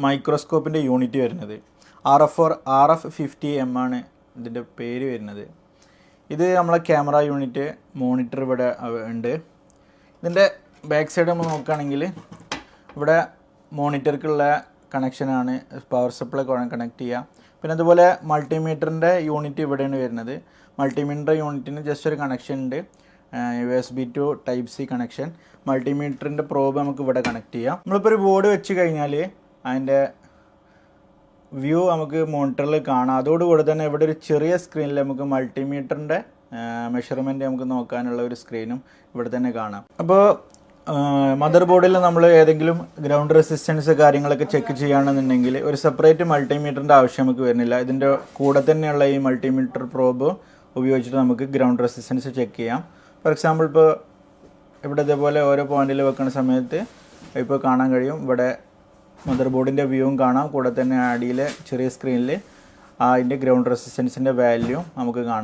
മൈക്രോസ്കോപ്പിൻ്റെ unit വരുന്നത് RF-50M ആണ് ഇതിൻ്റെ പേര് വരുന്നത്. ഇത് നമ്മളെ ക്യാമറ യൂണിറ്റ് മോണിറ്റർ ഇവിടെ ഉണ്ട്. ഇതിൻ്റെ ബാക്ക് സൈഡ് നമ്മൾ നോക്കുകയാണെങ്കിൽ ഇവിടെ മോണിറ്റർക്കുള്ള കണക്ഷനാണ്, പവർ സപ്ലൈ കണക്ട് ചെയ്യുക. പിന്നെ അതുപോലെ മൾട്ടിമീറ്ററിൻ്റെ യൂണിറ്റ് ഇവിടെയാണ് വരുന്നത്. മൾട്ടിമീറ്റർ യൂണിറ്റിന് ജസ്റ്റ് ഒരു കണക്ഷൻ ഉണ്ട്, USB to Type C connection. മൾട്ടിമീറ്ററിൻ്റെ പ്രോബ് നമുക്ക് ഇവിടെ കണക്ട് ചെയ്യാം. നമ്മളിപ്പോൾ ഒരു ബോർഡ് വെച്ച് കഴിഞ്ഞാൽ അതിൻ്റെ വ്യൂ നമുക്ക് മോണിറ്ററിൽ കാണാം. അതോടുകൂടി തന്നെ ഇവിടെ ഒരു ചെറിയ സ്ക്രീനിൽ നമുക്ക് മൾട്ടിമീറ്ററിൻ്റെ മെഷർമെൻറ്റ് നമുക്ക് നോക്കാനുള്ള ഒരു സ്ക്രീനും ഇവിടെ തന്നെ കാണാം. അപ്പോൾ മദർ ബോർഡിൽ നമ്മൾ ഏതെങ്കിലും ഗ്രൗണ്ട് റെസിസ്റ്റൻസ് കാര്യങ്ങളൊക്കെ ചെക്ക് ചെയ്യുകയാണെന്നുണ്ടെങ്കിൽ ഒരു സെപ്പറേറ്റ് മൾട്ടിമീറ്ററിൻ്റെ ആവശ്യം നമുക്ക് വരുന്നില്ല. ഇതിൻ്റെ കൂടെ തന്നെയുള്ള ഈ മൾട്ടിമീറ്റർ പ്രോബ് ഉപയോഗിച്ചിട്ട് നമുക്ക് ഗ്രൗണ്ട് റെസിസ്റ്റൻസ് ചെക്ക് ചെയ്യാം. ഫോർ എക്സാമ്പിൾ ഇപ്പോൾ ഇവിടെ ഇതേപോലെ ഓരോ പോയിന്റിൽ വെക്കുന്ന സമയത്ത് ഇപ്പോൾ കാണാൻ കഴിയും, ഇവിടെ മദർ ബോർഡിൻ്റെ വ്യൂവും കാണാം, കൂടെ തന്നെ അടിയിലെ ചെറിയ സ്ക്രീനിൽ അതിൻ്റെ ഗ്രൗണ്ട് റെസിസ്റ്റൻസിൻ്റെ വാല്യൂ നമുക്ക് കാണാം.